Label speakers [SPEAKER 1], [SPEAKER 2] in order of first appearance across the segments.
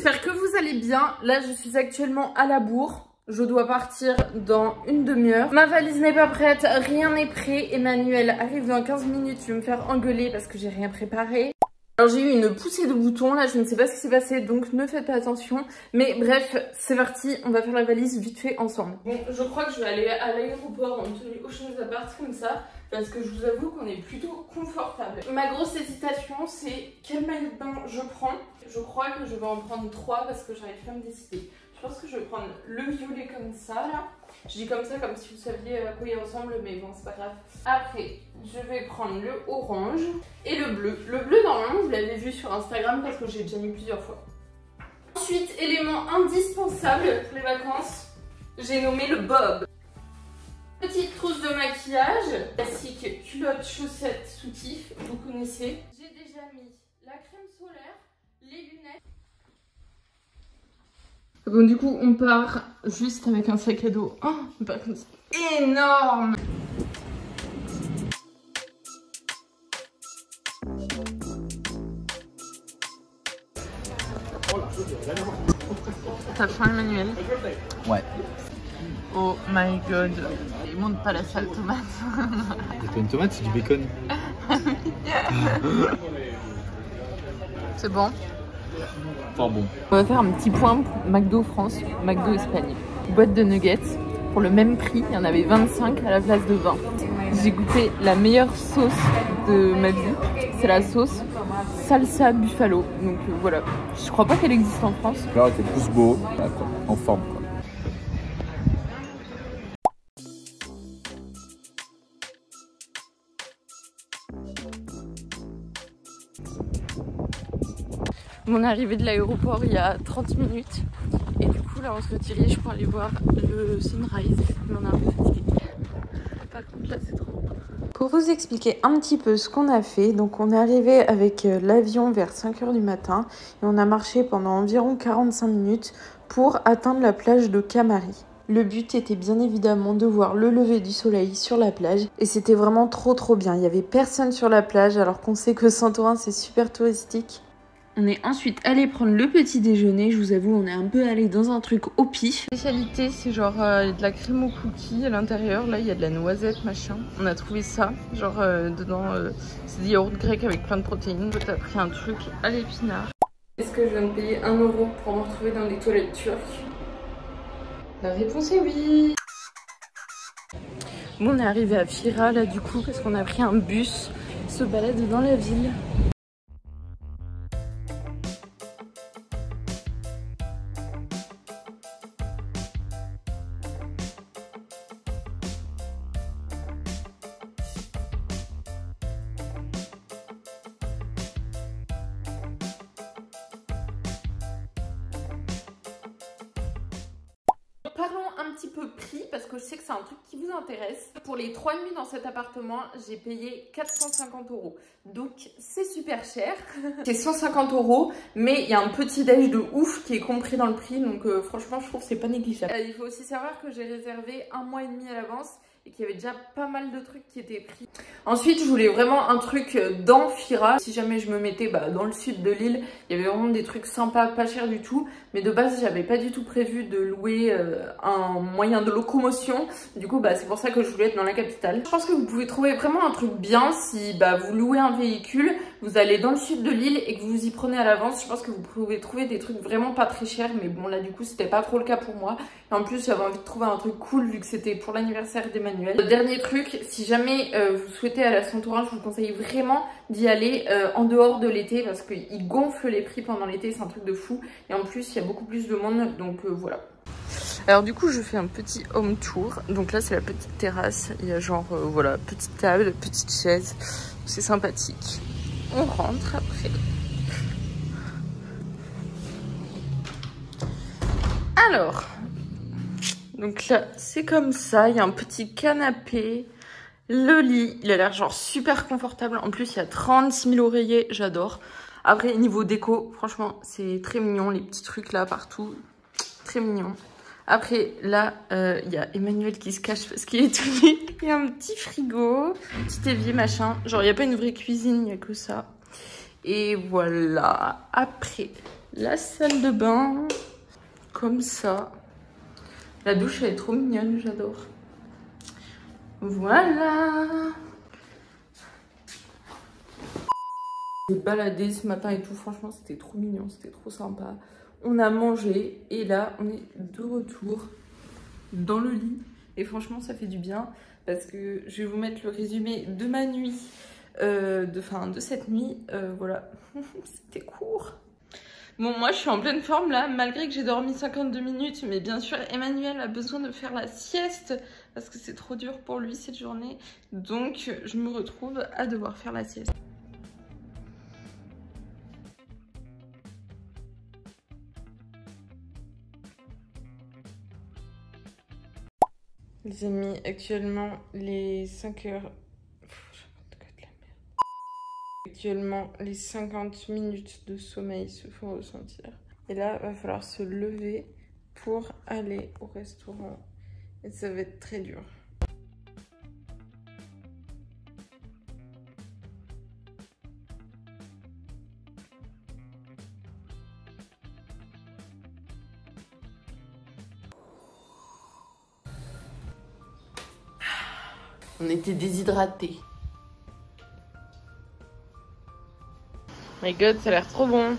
[SPEAKER 1] j'espère que vous allez bien. Là, je suis actuellement à la bourre. Je dois partir dans une demi-heure. Ma valise n'est pas prête, rien n'est prêt. Emmanuel arrive dans 15 minutes, je vais me faire engueuler parce que j'ai rien préparé. Alors j'ai eu une poussée de boutons, là je ne sais pas ce qui s'est passé, donc ne faites pas attention. Mais bref, c'est parti, on va faire la valise vite fait ensemble. Bon, je crois que je vais aller à l'aéroport en tenue Ocean Apart comme ça, parce que je vous avoue qu'on est plutôt confortable. Ma grosse hésitation, c'est quel maillot de bain je prends. Je crois que je vais en prendre 3 parce que j'arrive pas à me décider. Je pense que je vais prendre le violet comme ça là. Je dis comme ça comme si vous saviez à quoi il ressemble, mais bon c'est pas grave. Après je vais prendre le orange et le bleu. Le bleu normalement vous l'avez vu sur Instagram parce que j'ai déjà mis plusieurs fois. Ensuite, élément indispensable pour les vacances, j'ai nommé le bob. Petite trousse de maquillage, classique, culotte, chaussettes, soutif, vous connaissez. J'ai déjà mis la crème solaire, les lunettes. Bon du coup on part juste avec un sac à dos énorme. T'as faim Emmanuel?
[SPEAKER 2] Ouais.
[SPEAKER 1] Oh my god. Il monte pas la salle tomate.
[SPEAKER 2] C'est pas une tomate, c'est du bacon.
[SPEAKER 1] C'est bon?
[SPEAKER 2] Fort bon.
[SPEAKER 1] On va faire un petit point McDo France, McDo Espagne. Boîte de nuggets pour le même prix, il y en avait 25 à la place de 20. J'ai goûté la meilleure sauce de ma vie, c'est la sauce salsa buffalo. Donc voilà, je crois pas qu'elle existe en France.
[SPEAKER 2] Là, était plus beau, en forme quoi.
[SPEAKER 1] Mon arrivée de l'aéroport il y a 30 minutes et du coup là on se redirige pour aller voir le sunrise, mais on est un peu fatigué. Par contre là c'est trop. Pour vous expliquer un petit peu ce qu'on a fait, donc on est arrivé avec l'avion vers 5 h du matin et on a marché pendant environ 45 minutes pour atteindre la plage de Camari. Le but était bien évidemment de voir le lever du soleil sur la plage et c'était vraiment trop bien. Il y avait personne sur la plage alors qu'on sait que Santorin c'est super touristique. On est ensuite allé prendre le petit déjeuner, je vous avoue on est un peu allé dans un truc au pif. La spécialité c'est genre de la crème aux cookies à l'intérieur, là il y a de la noisette machin. On a trouvé ça, genre dedans c'est des yaourts grecs avec plein de protéines. T'as pris un truc à l'épinard. Est-ce que je viens de payer 1 € pour me retrouver dans des toilettes turques? La réponse est oui. Bon on est arrivé à Fira là du coup parce qu'on a pris un bus, se balade dans la ville. Parlons un petit peu prix parce que je sais que c'est un truc qui vous intéresse. Pour les 3 nuits dans cet appartement, j'ai payé 450 €. Donc c'est super cher. C'est 150 €, mais il y a un petit déj de ouf qui est compris dans le prix. Donc franchement, je trouve que c'est pas négligeable. Il faut aussi savoir que j'ai réservé 1 mois et demi à l'avance et qu'il y avait déjà pas mal de trucs qui étaient pris. Ensuite, je voulais vraiment un truc dans Fira. Si jamais je me mettais dans le sud de l'île, il y avait vraiment des trucs sympas, pas chers du tout. Mais de base, j'avais pas du tout prévu de louer un moyen de locomotion. Du coup, c'est pour ça que je voulais être dans la capitale. Je pense que vous pouvez trouver vraiment un truc bien si vous louez un véhicule, vous allez dans le sud de l'île et que vous y prenez à l'avance. Je pense que vous pouvez trouver des trucs vraiment pas très chers. Mais bon, là, du coup, c'était pas trop le cas pour moi. Et en plus, j'avais envie de trouver un truc cool vu que c'était pour l'anniversaire d'Emmanuel. Dernier truc, si jamais vous souhaitez aller à Santorin, je vous conseille vraiment d'y aller en dehors de l'été parce qu'ils gonflent les prix pendant l'été, c'est un truc de fou. Et en plus, il y a beaucoup plus de monde, donc voilà. Alors du coup, je fais un petit home tour. Donc là, c'est la petite terrasse. Il y a genre, voilà, petite table, petite chaise. C'est sympathique. On rentre après. Alors, donc là, c'est comme ça. Il y a un petit canapé. Le lit, il a l'air genre super confortable. En plus, il y a 36 000 oreillers. J'adore. Après, niveau déco, franchement, c'est très mignon. Les petits trucs là, partout. Très mignon. Après, là, il y a Emmanuel qui se cache parce qu'il est tout nu. Il y a un petit frigo, petit évier, machin. Genre, il n'y a pas une vraie cuisine, il n'y a que ça. Et voilà. Après, la salle de bain. Comme ça. La douche, elle est trop mignonne, j'adore. Voilà. J'ai baladé ce matin et tout, franchement, c'était trop mignon, c'était trop sympa. On a mangé et là, on est de retour dans le lit. Et franchement, ça fait du bien parce que je vais vous mettre le résumé de ma nuit, de cette nuit. Voilà, c'était court. Bon, moi, je suis en pleine forme là, malgré que j'ai dormi 52 minutes. Mais bien sûr, Emmanuel a besoin de faire la sieste parce que c'est trop dur pour lui cette journée. Donc, je me retrouve à devoir faire la sieste. Les amis, actuellement les 5 heures... Actuellement les 50 minutes de sommeil se font ressentir. Et là, il va falloir se lever pour aller au restaurant. Et ça va être très dur. On était déshydratés. My god, ça a l'air trop bon.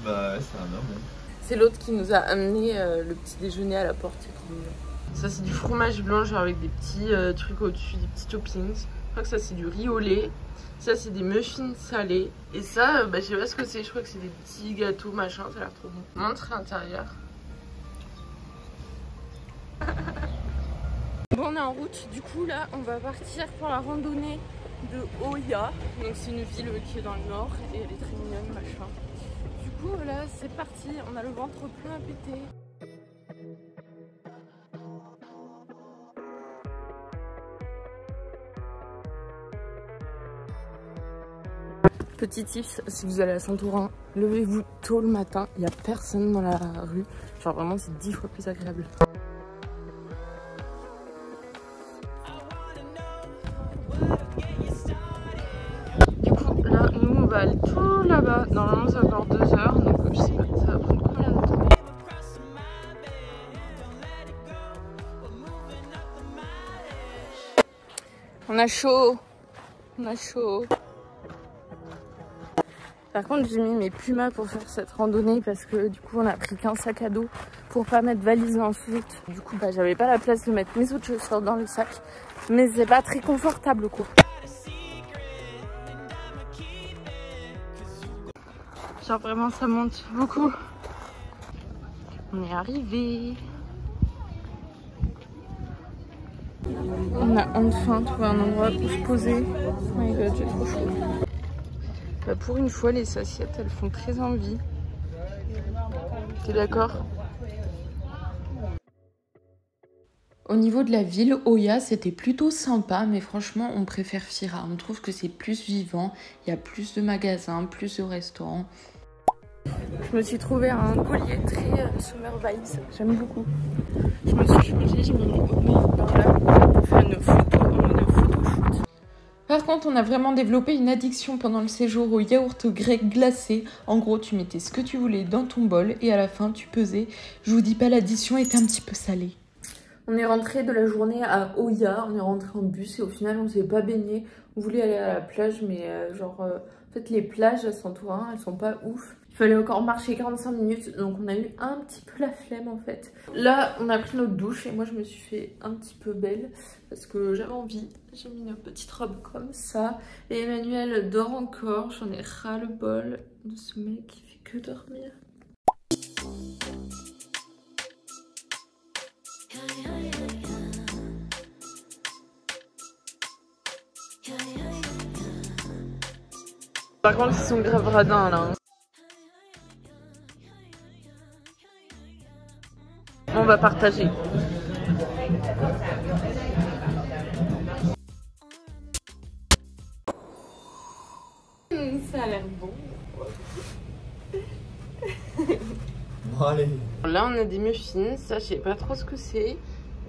[SPEAKER 2] Bah ouais, c'est un homme.
[SPEAKER 1] C'est l'autre qui nous a amené le petit déjeuner à la porte. Ça c'est du fromage blanc genre avec des petits trucs au-dessus, des petits toppings. Je crois que ça c'est du riz au lait. Ça c'est des muffins salés. Et ça, je sais pas ce que c'est, je crois que c'est des petits gâteaux machin, ça a l'air trop bon. Montre l'intérieur. Bon, on est en route, du coup là on va partir pour la randonnée de Oya. Donc c'est une ville qui est dans le nord et elle est très mignonne machin. Du coup là c'est parti, on a le ventre plein à péter. Petit tips, si vous allez à Saint-Ouen, levez-vous tôt le matin, il n'y a personne dans la rue. Genre vraiment c'est 10 fois plus agréable. On va aller tout là-bas, normalement ça va encore 2 heures, donc je sais pas, ça va prendre combien de temps. On a chaud, on a chaud. Par contre j'ai mis mes pumas pour faire cette randonnée parce que du coup on a pris qu'un sac à dos pour pas mettre valise ensuite. Du coup j'avais pas la place de mettre mes autres chaussures dans le sac, mais c'est pas très confortable quoi. Genre vraiment ça monte beaucoup. On est arrivé. On a enfin trouvé un endroit où se poser. Oh my god, j'ai trop chaud. Bah pour une fois les assiettes elles font très envie. T'es d'accord? Au niveau de la ville, Oya, c'était plutôt sympa, mais franchement, on préfère Fira. On trouve que c'est plus vivant, il y a plus de magasins, plus de restaurants. Je me suis trouvé un collier très summer vibes, j'aime beaucoup. Je me suis changée, j'ai mis mon haut par là pour faire une photo en mode photoshoot. Par contre, on a vraiment développé une addiction pendant le séjour au yaourt grec glacé. En gros, tu mettais ce que tu voulais dans ton bol et à la fin, tu pesais. Je vous dis pas, l'addition était un petit peu salée. On est rentré de la journée à Oya, on est rentré en bus et au final, on s'est pas baigné. On voulait aller à la plage, mais en fait, les plages à Saint-Ouen, elles sont pas ouf. Il fallait encore marcher 45 minutes, donc on a eu un petit peu la flemme en fait. Là, on a pris notre douche et moi je me suis fait un petit peu belle parce que j'avais envie. J'ai mis une petite robe comme ça. Et Emmanuel dort encore, j'en ai ras le bol de ce mec qui fait que dormir. Par contre, ils sont grave radins là. On va partager. Ça a l'air bon.
[SPEAKER 2] Bon, allez.
[SPEAKER 1] Là, on a des muffins. Ça, je sais pas trop ce que c'est.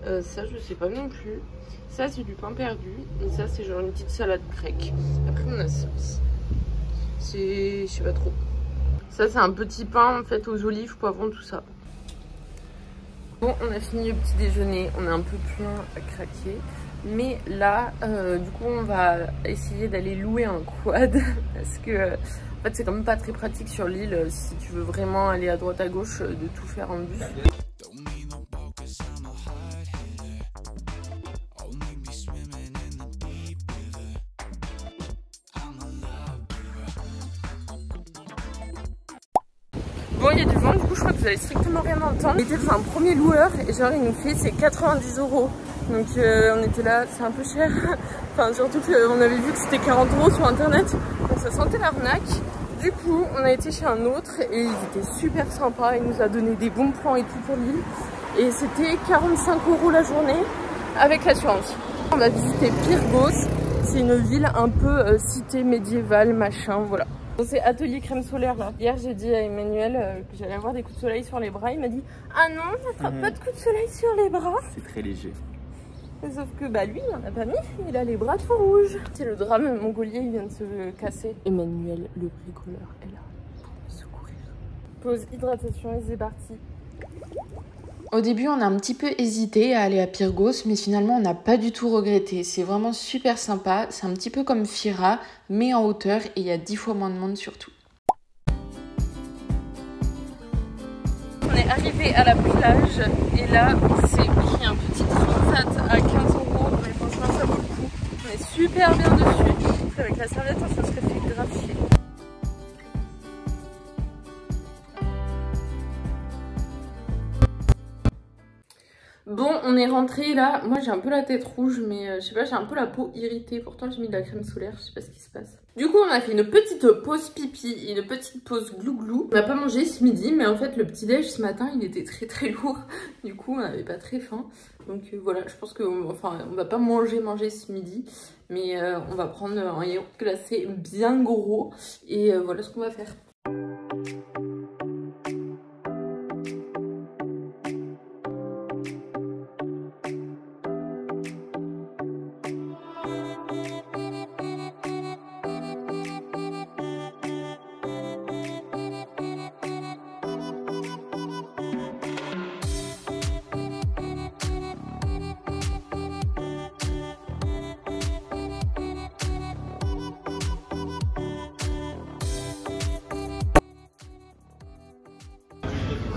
[SPEAKER 1] Ça, je sais pas non plus. Ça, c'est du pain perdu. Et ça, c'est genre une petite salade grecque. Après, on a ça. C'est... je sais pas trop. Ça, c'est un petit pain fait aux olives, poivrons, tout ça. Bon, on a fini le petit déjeuner. On est un peu plein à craquer. Mais là, du coup, on va essayer d'aller louer un quad. Parce que, en fait, c'est quand même pas très pratique sur l'île si tu veux vraiment aller à droite à gauche, de tout faire en bus. Bon, il y a du vent, du coup je crois que vous allez strictement rien entendre. On était dans un premier loueur et genre il nous fait c'est 90 €. Donc on était là, c'est un peu cher. Enfin surtout qu'on avait vu que c'était 40 € sur internet. Donc ça sentait l'arnaque. Du coup on a été chez un autre et il était super sympa. Il nous a donné des bons plans et tout pour l'île. Et c'était 45 € la journée avec l'assurance. On va visiter Pyrgos. C'est une ville un peu cité médiévale, machin, voilà. C'est atelier crème solaire là. Hier j'ai dit à Emmanuel que j'allais avoir des coups de soleil sur les bras. Il m'a dit ah non, ça fera pas de coups de soleil sur les bras.
[SPEAKER 2] C'est très léger.
[SPEAKER 1] Sauf que bah lui il en a pas mis, il a les bras tout rouges. C'est le drame mongolien, il vient de se casser. Emmanuel le bricoleur est là pour me secourir. Pause hydratation et c'est parti.
[SPEAKER 3] Au début, on a un petit peu hésité à aller à Pyrgos, mais finalement, on n'a pas du tout regretté. C'est vraiment super sympa. C'est un petit peu comme Fira, mais en hauteur et il y a 10 fois moins de monde surtout.
[SPEAKER 1] On est arrivé à la plage et là, on s'est pris un petit transat à 15 €. Mais franchement, ça vaut le coup. On est super bien dessus. Avec la serviette, ça serait fait grave chier. Bon, on est rentré là. Moi j'ai un peu la tête rouge, mais je sais pas, j'ai un peu la peau irritée. Pourtant j'ai mis de la crème solaire, je sais pas ce qui se passe. Du coup on a fait une petite pause pipi et une petite pause glouglou. On n'a pas mangé ce midi, mais en fait le petit déj ce matin il était très lourd. Du coup on n'avait pas très faim. Donc voilà, je pense que enfin on va pas manger ce midi, mais on va prendre un yaourt glacé bien gros et voilà ce qu'on va faire.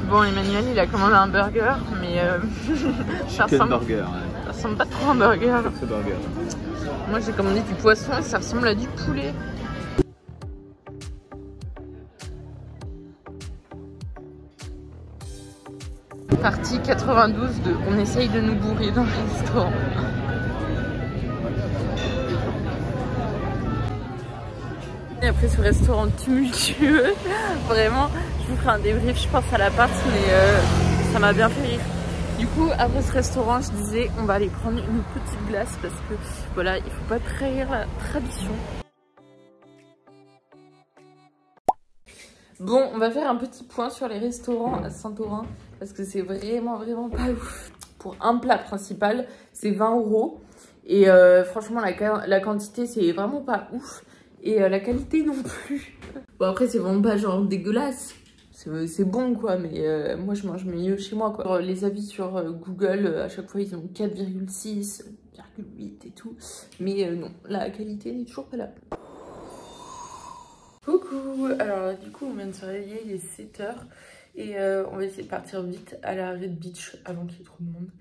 [SPEAKER 1] Bon, Emmanuel il a commandé un burger, mais ça ressemble pas trop à un burger. Moi j'ai commandé du poisson et ça ressemble à du poulet. Partie 92 de on essaye de nous bourrer dans le restaurant. Et après ce restaurant tumultueux, vraiment, je vous ferai un débrief je pense à l'appart, mais ça m'a bien fait rire. Du coup, après ce restaurant, je disais on va aller prendre une petite glace parce que voilà, il faut pas trahir la tradition. Bon, on va faire un petit point sur les restaurants à Saint-Orin parce que c'est vraiment pas ouf. Pour un plat principal, c'est 20 €. Et franchement, la quantité, c'est vraiment pas ouf. Et la qualité non plus. Bon après c'est vraiment pas genre dégueulasse. C'est bon quoi, mais moi je mange mieux chez moi quoi. Les avis sur Google, à chaque fois ils ont 4,6, 4,8 et tout. Mais non, la qualité n'est toujours pas là. Coucou, alors du coup on vient de se réveiller, il est 7 h. Et on va essayer de partir vite à la Red Beach avant qu'il y ait trop de monde.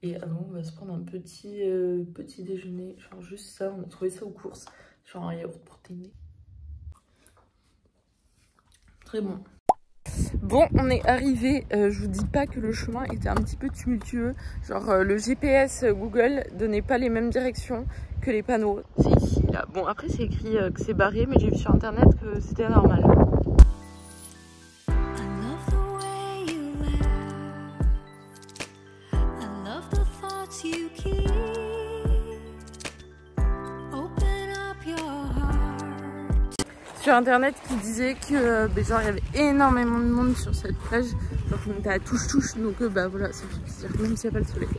[SPEAKER 1] Et avant on va se prendre un petit déjeuner, genre juste ça, on a trouvé ça aux courses. Genre un yaourt protéiné. Très bon. Bon, on est arrivé. Je vous dis pas que le chemin était un petit peu tumultueux. Genre le GPS Google donnait pas les mêmes directions que les panneaux. C'est ici, là. Bon, après c'est écrit que c'est barré, mais j'ai vu sur internet que c'était normal. Sur internet qui disait que genre il y avait énormément de monde sur cette plage, genre on était à touche donc bah voilà, ça fait plaisir même s'il n'y a pas le soleil.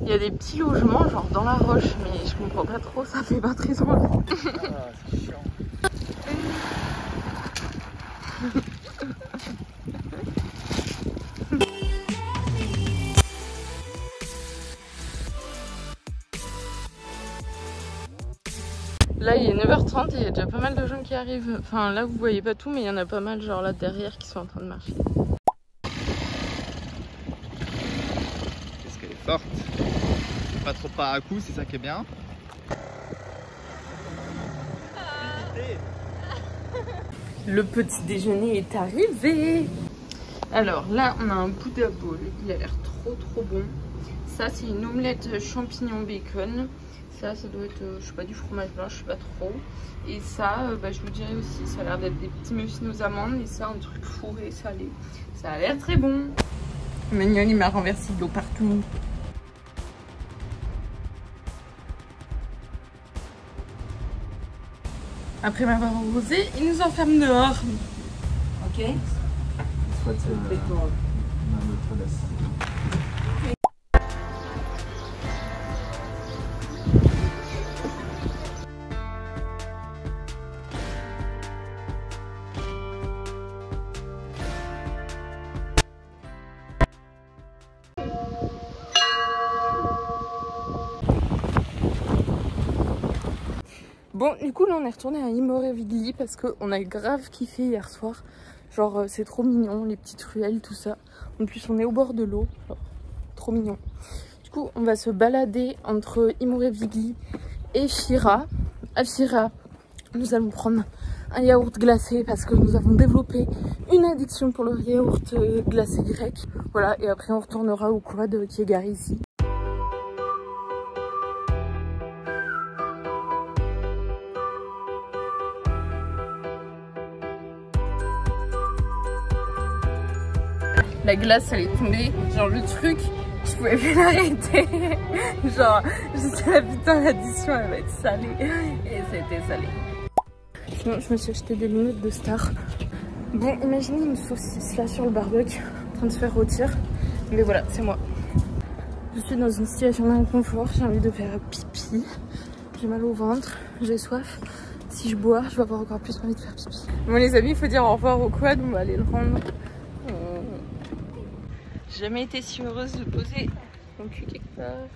[SPEAKER 1] Il y a des petits logements genre dans la roche, mais je comprends pas trop, ça fait pas très envie.
[SPEAKER 3] Là il est 9h30 et il y a déjà pas mal de gens qui arrivent. Enfin là vous voyez pas tout mais il y en a pas mal genre là derrière qui sont en train de marcher.
[SPEAKER 2] Qu'est-ce qu'elle est forte. Pas trop par à coup, c'est ça qui est bien.
[SPEAKER 3] Le petit déjeuner est arrivé. Alors là on a un Buddha bowl, il a l'air trop bon. Ça c'est une omelette champignon bacon. Ça doit être, je sais pas, du fromage blanc, je sais pas trop. Et ça, je vous dirais aussi, ça a l'air d'être des petits muffins aux amandes. Et ça, un truc fourré, salé. Ça a l'air très bon. Emmanuel, il m'a renversé de l'eau partout. Après m'avoir arrosé, il nous enferme dehors. Ok. Bon, du coup, là, on est retourné à Imorévigli parce qu'on a grave kiffé hier soir. Genre, c'est trop mignon, les petites ruelles, tout ça. En plus, on est au bord de l'eau. Trop mignon. Du coup, on va se balader entre Imorévigli et Fira. À Fira, nous allons prendre un yaourt glacé parce que nous avons développé une addiction pour le yaourt glacé grec. Voilà, et après, on retournera au quad qui est garé ici. La glace elle est tombée, genre le truc, je pouvais plus l'arrêter. Genre, j'étais là putain l'addition elle va être salée. Et c'était salé. Sinon je me suis acheté des lunettes de star. Bon, imaginez une saucisse là sur le barbecue, en train de se faire rôtir. Mais voilà, c'est moi. Je suis dans une situation d'inconfort, j'ai envie de faire pipi. J'ai mal au ventre, j'ai soif. Si je bois, je vais avoir encore plus envie de faire pipi. Bon les amis, il faut dire au revoir au quad, on va aller le rendre. J'ai jamais été si heureuse de poser mon cul quelque part.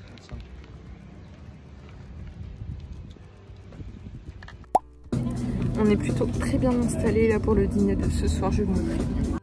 [SPEAKER 3] On est plutôt très bien installé là pour le dîner de ce soir, je vais vous montrer.